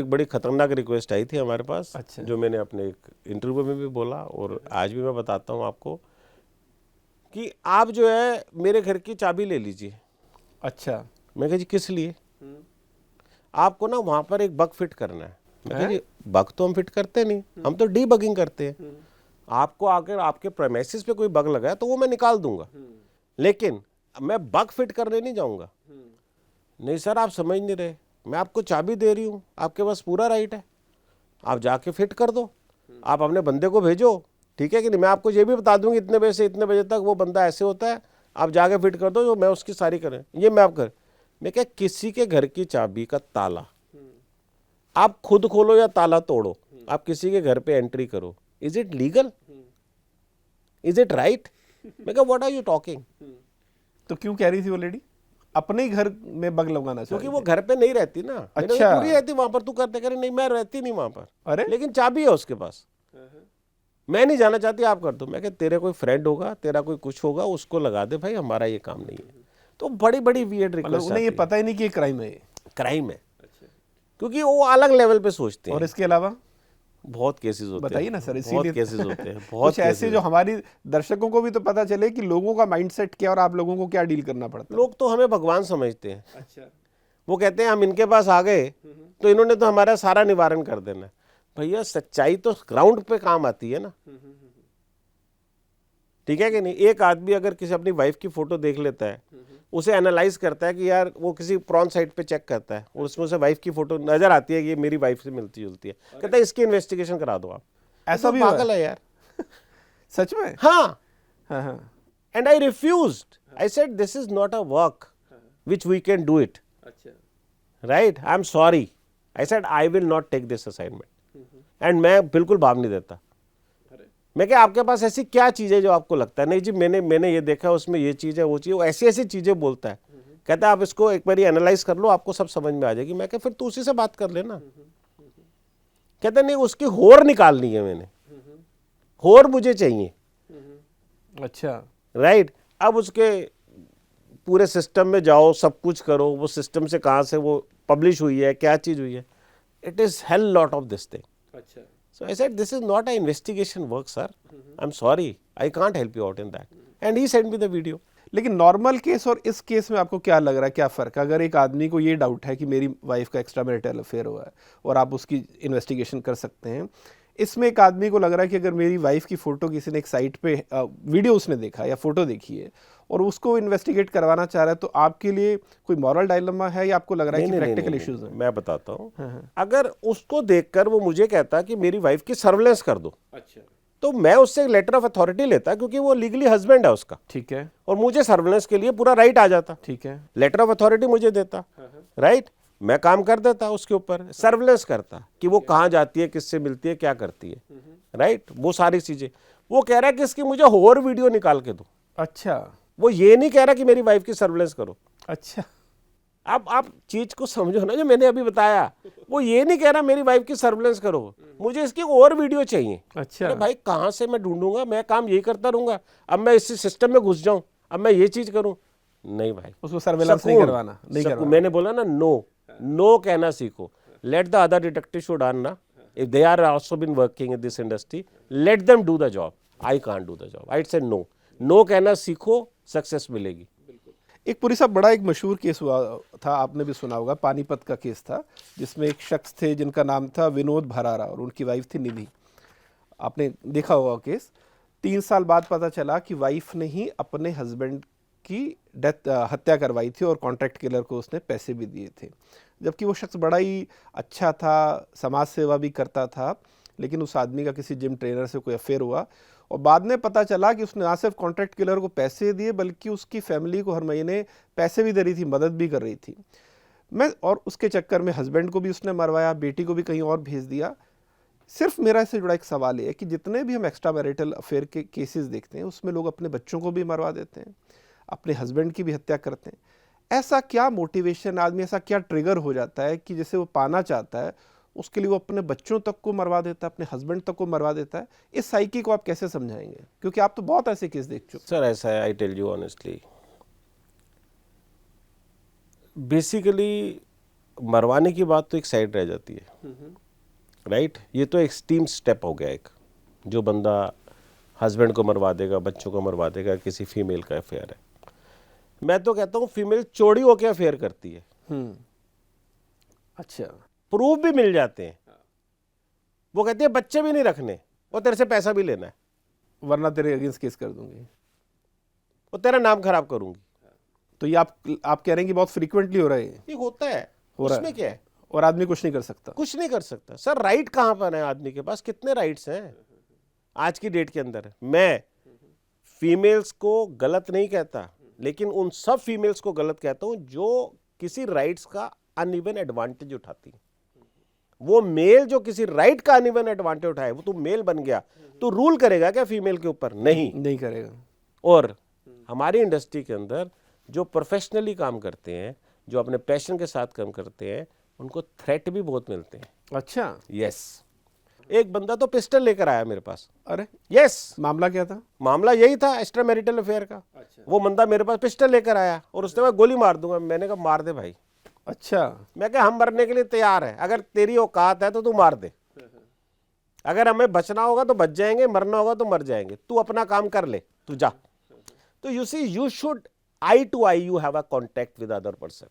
एक बड़ी खतरनाक रिक्वेस्ट आई थी हमारे पास। अच्छा। जो मैंने अपने एक इंटरव्यू में भी बोला और आज भी मैं बताता हूँ आपको कि आप जो है मेरे घर की चाबी ले लीजिए। अच्छा। मैं कहा जी किस लिए? आपको ना वहां पर एक बग फिट करना है। मैं कहा जी बग तो हम फिट करते नहीं, हम तो डीबगिंग करते हैं। आपको अगर आपके प्रेमिसेस पे कोई बग लगा है तो वो मैं निकाल दूंगा, लेकिन मैं बग फिट करने नहीं जाऊंगा। नहीं सर, आप समझ नहीं रहे, मैं आपको चाबी दे रही हूं, आपके पास पूरा राइट है, आप जाके फिट कर दो, आप अपने बंदे को भेजो, ठीक है कि नहीं? मैं आपको ये भी बता दूंगी इतने बजे से इतने बजे तक वो बंदा ऐसे होता है, आप जाके फिट कर दो, जो मैं उसकी सारी करें ये मैं आप कर। मैं क्या, किसी के घर की चाबी का ताला आप खुद खोलो या ताला तोड़ो, आप किसी के घर पे एंट्री करो, is it legal? Is it right? मैं क्या, व्हाट आर यू टॉकिंग? तो क्यों कह रही थी वो लेडी अपने ही घर में बग लगाना क्योंकि चाहिए? वो घर पे नहीं रहती ना। मैंने अच्छा। कहा, पूरी रहती वहां पर, तू करते करे। नहीं, मैं रहती नहीं वहां पर, अरे लेकिन चाबी है उसके पास, मैं नहीं जाना चाहती, आप कर दो। मैं क्या, तेरे कोई फ्रेंड होगा, तेरा कोई कुछ होगा, उसको लगा दे भाई, हमारा ये काम नहीं है। तो बड़ी बड़ी वियर्ड मतलब रिक्वेस्ट उन्हें ये आती है। पता ही नहीं कि ये क्राइम है ये। क्राइम है, क्योंकि वो अलग लेवल पे सोचते और हैं। इसके अलावा बहुत केसेस होते बताइए ना हैं, सर, बहुत इसीलिए केसेस होते हैं, बहुत कुछ ऐसे जो हमारी दर्शकों को भी तो पता चले कि लोगों का माइंडसेट क्या और आप लोगों को क्या डील करना पड़ता है। लोग तो हमें भगवान समझते हैं। अच्छा। वो कहते हैं हम इनके पास आ गए तो इन्होंने तो हमारा सारा निवारण कर देना है। भैया सच्चाई तो ग्राउंड पे काम आती है ना, ठीक है कि नहीं? एक आदमी अगर किसी अपनी वाइफ की फोटो देख लेता है, उसे एनालाइज करता है कि यार, वो किसी प्रॉन साइट पे चेक करता है और उसमें उसे वाइफ की फोटो नजर आती है कि ये मेरी वाइफ से मिलती जुलती है, कहता है इसकी इन्वेस्टिगेशन करा दो आप। ऐसा तो भी हुआ पागल है यार। सच में? हाँ, हाँ हाँ। And I refused. I said this is not a work which we can do it, अच्छा। Right? I am sorry. I said I will not take this assignment, and मैं बिल्कुल भाव नहीं देता। मैं क्या, आपके पास ऐसी क्या चीज है जो आपको लगता है? नहीं जी, मैंने ये देखा, उसमें ये चीज है, वो चीज, वो ऐसी ऐसी चीजें बोलता है। कहता है आप इसको एक बार एनालाइज कर लो, आपको सब समझ में आ जाएगी। मैं क्या, फिर तू उसी से बात कर लेना। कहता नहीं, उसकी होर निकालनी है मैंने, होर मुझे चाहिए। अच्छा। राइट? अब उसके पूरे सिस्टम में जाओ, सब कुछ करो, वो सिस्टम से कहाँ से वो पब्लिश हुई है, क्या चीज हुई है, it is hell lot of this thing. अच्छा। So I said, this is not an investigation work, sir. I'm sorry, I can't help you out in that. And he sent me the video. लेकिन normal case और इस case में आपको क्या लग रहा है, क्या फ़र्क है? अगर एक आदमी को ये डाउट है कि मेरी वाइफ का एक्स्ट्रा मैरिटल अफेयर हुआ है और आप उसकी इन्वेस्टिगेशन कर सकते हैं, इसमें एक आदमी को लग रहा है कि अगर मेरी वाइफ की फ़ोटो किसी ने एक साइट पे वीडियो उसने देखा या फ़ोटो देखी है और उसको इन्वेस्टिगेट करवाना चाह रहा है, तो आपके लिए कोई मॉरल डायलेमा है या आपको लग रहा है कि प्रैक्टिकल इश्यूज हैं? मैं बताता हूँ। अगर उसको देखकर वो मुझे कहता कि मेरी वाइफ की सर्वेलेंस कर दो, अच्छा। तो मैं उससे लेटर ऑफ अथॉरिटी लेता, क्योंकि वो लीगली हस्बैंड है उसका, ठीक है। और मुझे सर्वेलेंस के लिए पूरा राइट आ जाता। ठीक है। लेटर ऑफ अथॉरिटी मुझे देता, राइट? मैं काम कर देता उसके ऊपर, सर्वेलेंस करता कि वो कहाँ जाती है, किससे मिलती है, क्या करती है, राइट? वो सारी चीजें। वो कह रहा है कि इसकी मुझे और वीडियो निकाल के दो। अच्छा। वो ये नहीं कह रहा कि मेरी वाइफ की सर्वेलेंस करो। अच्छा। अब आप चीज को समझो ना, जो मैंने अभी बताया, वो ये नहीं कह रहा मेरी वाइफ की सर्वेलेंस करो, मुझे इसकी और वीडियो चाहिए। अच्छा। अरे भाई, कहां से मैं ढूंढूंगा? मैं काम यही करता रहूंगा? अब मैं इसी सिस्टम में घुस जाऊं, अब मैं ये चीज करूं? नहीं भाई, उसको सर्वेलेंस नहीं सकून, करवाना, नहीं सकून। करवाना। मैंने बोला ना, नो, नो कहना सीखो। Let the other detective should earn ना, if they are also been working in this industry, let them do the job. I can't do the job. I say no, no कहना सीखो, success मिलेगी। एक पुरी साहब बड़ा एक मशहूर केस हुआ था, आपने भी सुना होगा, पानीपत का केस था, जिसमें एक शख्स थे जिनका नाम था विनोद भरारा और उनकी वाइफ थी निधि। आपने देखा होगा केस। 3 साल बाद पता चला कि वाइफ ने ही अपने हस्बैंड की हत्या करवाई थी और कॉन्ट्रैक्ट किलर को उसने पैसे भी दिए थे, जबकि वो शख्स बड़ा ही अच्छा था, समाज सेवा भी करता था, लेकिन उस आदमी का किसी जिम ट्रेनर से कोई अफेयर हुआ और बाद में पता चला कि उसने ना सिर्फ कॉन्ट्रैक्ट किलर को पैसे दिए बल्कि उसकी फैमिली को हर महीने पैसे भी दे रही थी, मदद भी कर रही थी। और उसके चक्कर में हस्बैंड को भी उसने मरवाया, बेटी को भी कहीं और भेज दिया। सिर्फ मेरा इससे जुड़ा एक सवाल है कि जितने भी हम एक्स्ट्रा मैरिटल अफेयर के केसेस देखते हैं, उसमें लोग अपने बच्चों को भी मरवा देते हैं, अपने हस्बैंड की भी हत्या करते हैं। ऐसा क्या मोटिवेशन, आदमी ऐसा क्या ट्रिगर हो जाता है कि जैसे वो पाना चाहता है उसके लिए वो अपने बच्चों तक को मरवा देता है, अपने हस्बैंड तक को मरवा देता है? इस साइकी को आप कैसे समझाएंगे, क्योंकि आप तो बहुत ऐसे केस देख चुके। सर ऐसा है, I tell you honestly, basically मरवाने की बात तो एक साइड रह जाती है, राइट। ये तो एक्सट्रीम स्टेप हो गया एक, जो बंदा हस्बैंड को मरवा देगा, बच्चों को मरवा देगा, किसी फीमेल का अफेयर है। मैं तो कहता हूँ फीमेल चोरी होकर अफेयर करती है, अच्छा, प्रूफ भी मिल जाते हैं। वो कहती है बच्चे भी नहीं रखने और तेरे से पैसा भी लेना है, वरना तेरे अगेंस्ट केस कर दूंगी, वो तेरा नाम खराब करूंगी। तो ये आप कह रहे हैं कि बहुत फ्रीक्वेंटली हो रहा है ये होता है, हो रहा उसमें है। क्या है, और आदमी कुछ नहीं कर सकता। कुछ नहीं कर सकता सर। राइट कहां पर है आदमी के पास, कितने राइट्स हैं आज की डेट के अंदर। मैं फीमेल्स को गलत नहीं कहता, लेकिन उन सब फीमेल्स को गलत कहता हूं जो किसी राइट्स का अनइवन एडवांटेज उठाती। वो मेल जो किसी राइट का अनइवन एडवांटेज उठाए, वो तू मेल बन गया तो रूल करेगा क्या फीमेल के ऊपर? नहीं करेगा। और हमारी इंडस्ट्री के अंदर जो प्रोफेशनली काम करते हैं, जो अपने पैशन के साथ काम करते हैं, उनको थ्रेट भी बहुत मिलते हैं। अच्छा, यस। एक बंदा तो पिस्टल लेकर आया मेरे पास। अरे यस, मामला क्या था? मामला यही था एक्स्ट्रा मैरिटल अफेयर का। वो बंदा मेरे पास पिस्टल लेकर आया और उसने मैं गोली मार दूंगा। मैंने कहा मार दे भाई। अच्छा, मैं कहा हम मरने के लिए तैयार है, अगर तेरी औकात है तो तू मार दे। अगर हमें बचना होगा तो बच जाएंगे, मरना होगा तो मर जाएंगे, तू अपना काम कर ले, तू जा। तो you see, you should eye to eye, you have a contact with other person,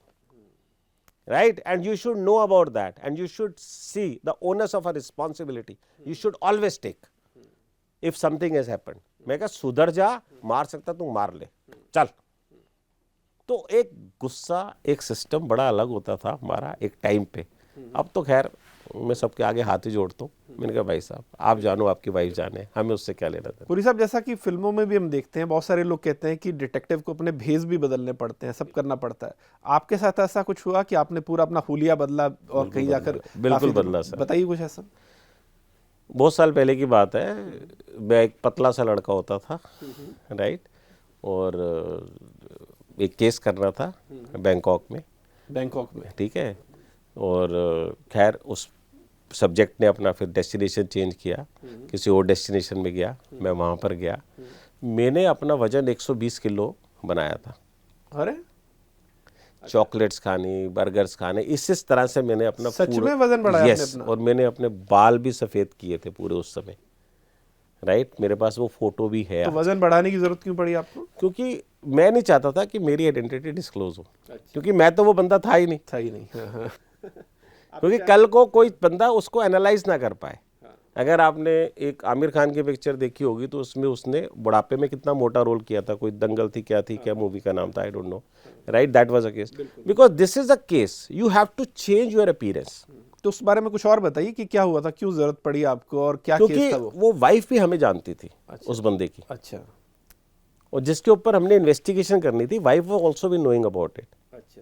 right? And you should know about that, and you should see the onus of a responsibility. You should always take if something has happened. मैं कहा सुधर जा, मार सकता तू मार ले, चल। तो एक गुस्सा, एक सिस्टम बड़ा अलग होता था हमारा एक टाइम पे। अब तो खैर मैं सबके आगे हाथ ही जोड़ता हूँ। मैंने कहा भाई साहब आप जानो, आपकी वाइफ जाने, हमें उससे क्या लेना था। पुरी साहब, जैसा कि फिल्मों में भी हम देखते हैं, बहुत सारे लोग कहते हैं कि डिटेक्टिव को अपने भेष भी बदलने पड़ते हैं, सब करना पड़ता है। आपके साथ ऐसा कुछ हुआ कि आपने पूरा अपना हुलिया बदला और कहीं जाकर? बिल्कुल बदला सर। बताइए कुछ ऐसा। बहुत साल पहले की बात है। मैं एक पतला सा लड़का होता था, राइट, और एक केस करना था बैंकॉक में, ठीक है। और खैर उस सब्जेक्ट ने अपना फिर डेस्टिनेशन चेंज किया, किसी और डेस्टिनेशन में गया। मैं वहाँ पर गया, मैंने अपना वजन 120 किलो बनाया था। अरे चॉकलेट्स खानी, बर्गर्स खाने, इस तरह से मैंने अपना सच में वजन बढ़ाया यस, आपने अपना? और मैंने अपने बाल भी सफ़ेद किए थे पूरे उस समय, राइट। मेरे पास वो फोटो भी है। तो वजन बढ़ाने की जरूरत क्यों पड़ी आपको? क्योंकि मैं नहीं चाहता था कि मेरी आइडेंटिटी डिस्क्लोज हो, क्योंकि मैं तो वो बंदा था ही नहीं। हाँ। क्योंकि कल को कोई बंदा उसको एनालाइज ना कर पाए। अगर आपने एक आमिर खान की पिक्चर देखी होगी तो उसमें उसने बुढ़ापे में कितना मोटा रोल किया था, कोई दंगल थी, क्या थी, क्या मूवी का नाम था, I don't know, right. That was a case, because this is a case, you have to change your appearance. तो उस बारे में कुछ और बताइए कि क्या हुआ था, क्यों जरूरत पड़ी आपको और क्या केस था वो? वो वाइफ भी हमें जानती थी उस बंदे की, अच्छा, और जिसके ऊपर हमने इन्वेस्टिगेशन करनी थी, wife was also be knowing about it, अच्छा,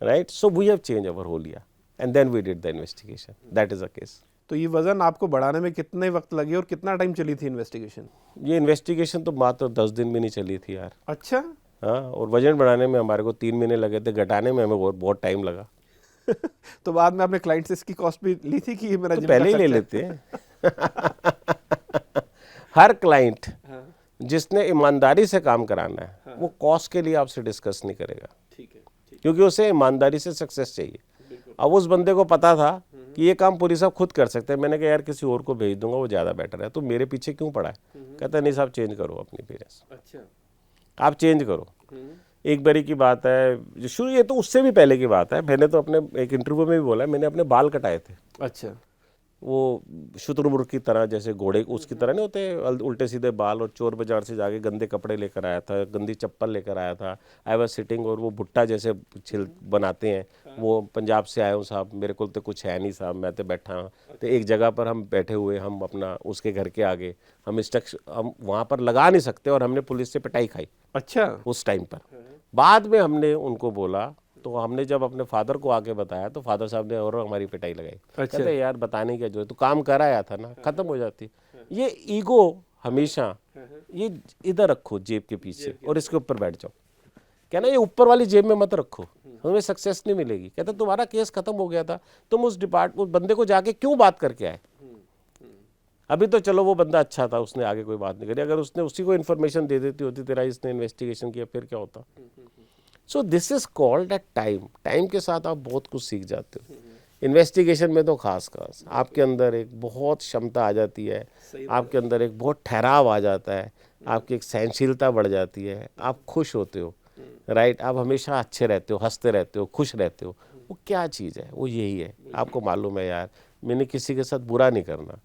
right. So we have change our होलिया and then we did the investigation, that is a case. तो ये वजन आपको बढ़ाने में कितने वक्त लगे और कितना टाइम चली थी इन्वेस्टिगेशन? ये इन्वेस्टिगेशन तो मात्र 10 दिन भी नहीं चली थी यार। अच्छा। हाँ, और वजन बढ़ाने में हमारे को 3 महीने लगे थे, घटाने में हमें बहुत टाइम लगा। तो बाद में आपने क्लाइंट से इसकी कॉस्ट भी ली थी कि ये मेरा तो जिम पहले का ही ले खर्चा है? लेते हैं। हर क्लाइंट जिसने ईमानदारी से काम कराना है, वो कॉस्ट के लिए आपसे डिस्कस नहीं करेगा, ठीक है, क्योंकि उसे ईमानदारी से सक्सेस चाहिए। अब उस बंदे को पता था कि ये काम पुरी साहब खुद कर सकते हैं। मैंने कहा यार किसी और को भेज दूंगा, वो ज़्यादा बेटर है, तो मेरे पीछे क्यों पड़ा है? कहता नहीं साहब चेंज करो अपनी अपीयरेंस, अच्छा, आप चेंज करो। एक बारी की बात है, जो शुरू, ये तो उससे भी पहले की बात है, मैंने तो अपने एक इंटरव्यू में भी बोला, मैंने अपने बाल कटाए थे। अच्छा, वो शुतुरमुर्ग की तरह, जैसे घोड़े उसकी तरह नहीं होते उल्टे सीधे बाल, और चोर बाजार से जाके गंदे कपड़े लेकर आया था, गंदी चप्पल लेकर आया था। आई वाज सिटिंग, और वो भुट्टा जैसे छिल बनाते हैं, वो पंजाब से आया हूँ साहब, मेरे को तो कुछ है नहीं साहब, मैं तो बैठा हूँ। तो एक जगह पर हम बैठे हुए, हम अपना उसके घर के आगे, हम वहाँ पर लगा नहीं सकते, और हमने पुलिस से पिटाई खाई अच्छा, उस टाइम पर। बाद में हमने उनको बोला, तो हमने जब अपने फादर को आके बताया तो फादर साहब ने और हमारी पिटाई लगाई। अच्छा। कहते यार बताने क्या, जो है तू काम कर आया था ना, खत्म हो जाती। ये ईगो हमेशा ये इधर रखो जेब के पीछे और इसके ऊपर बैठ जाओ। कहना ये ऊपर वाली जेब में मत रखो, तुम्हें सक्सेस नहीं मिलेगी। कहता तुम्हारा केस खत्म हो गया था, तुम उस बंदे को जाके क्यों बात करके आए? अभी तो चलो वो बंदा अच्छा था, उसने आगे कोई बात नहीं करी, अगर उसने उसी को इन्फॉर्मेशन दे देती होती तेरा इसने इन्वेस्टिगेशन किया, फिर क्या होता? So this is called at time. Time के साथ आप बहुत कुछ सीख जाते हो। इन्वेस्टिगेशन में तो खास आपके अंदर एक बहुत क्षमता आ जाती है, आपके अंदर एक बहुत ठहराव आ जाता है, आपकी एक सहनशीलता बढ़ जाती है, आप खुश होते हो, राइट। आप हमेशा अच्छे रहते हो, हंसते रहते हो, खुश रहते हो। वो क्या चीज़ है, वो यही है। आपको मालूम है यार, मैंने किसी के साथ बुरा नहीं करना।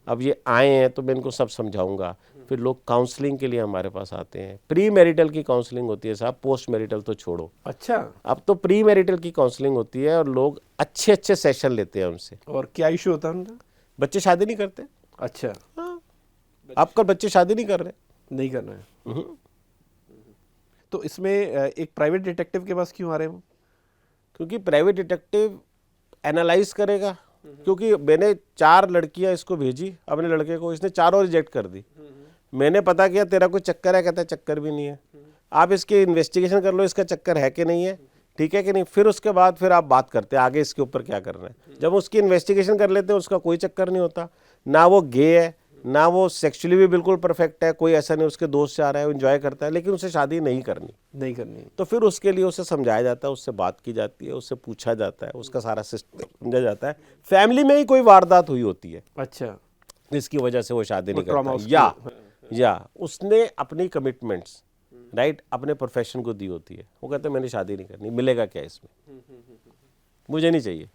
अब ये आए हैं तो मैं इनको सब समझाऊंगा। फिर लोग काउंसलिंग के लिए हमारे पास आते हैं। प्री मैरिटल की काउंसलिंग होती है साहब, पोस्ट मैरिटल तो छोड़ो। अच्छा, अब तो प्री मैरिटल की काउंसलिंग होती है और लोग अच्छे अच्छे सेशन लेते हैं हमसे। और क्या इशू होता है उनका? बच्चे शादी नहीं करते। अच्छा, हाँ, आपका बच्चे शादी नहीं कर रहे। नहीं करना है। तो इसमें एक प्राइवेट डिटेक्टिव के पास क्यों आ रहे हैं वो? क्योंकि प्राइवेट डिटेक्टिव एनालाइज करेगा। क्योंकि मैंने 4 लड़कियां इसको भेजी अपने लड़के को, इसने चारों रिजेक्ट कर दी। मैंने पता किया तेरा कोई चक्कर है, कहता है चक्कर भी नहीं है। आप इसकी इन्वेस्टिगेशन कर लो, इसका चक्कर है कि नहीं है, ठीक है कि नहीं। फिर उसके बाद फिर आप बात करते हैं आगे इसके ऊपर क्या करना है। जब उसकी इन्वेस्टिगेशन कर लेते हैं, उसका कोई चक्कर नहीं होता, ना वो गे है, ना वो सेक्सुअली भी बिल्कुल परफेक्ट है, कोई ऐसा नहीं उसके दोस्त से आ रहा है, वो एंजॉय करता है, लेकिन उसे शादी नहीं करनी। नहीं करनी। तो फिर उसके लिए उसे समझाया जाता है, उससे बात की जाती है, उससे पूछा जाता है, उसका सारा सिस्टम समझा जाता है। फैमिली में ही कोई वारदात हुई होती है अच्छा, जिसकी वजह से वो शादी नहीं ट्रॉमा करता, या उसने अपनी कमिटमेंट्स, राइट, अपने प्रोफेशन को दी होती है। वो कहते हैं मैंने शादी नहीं करनी, मिलेगा क्या इसमें, मुझे नहीं चाहिए।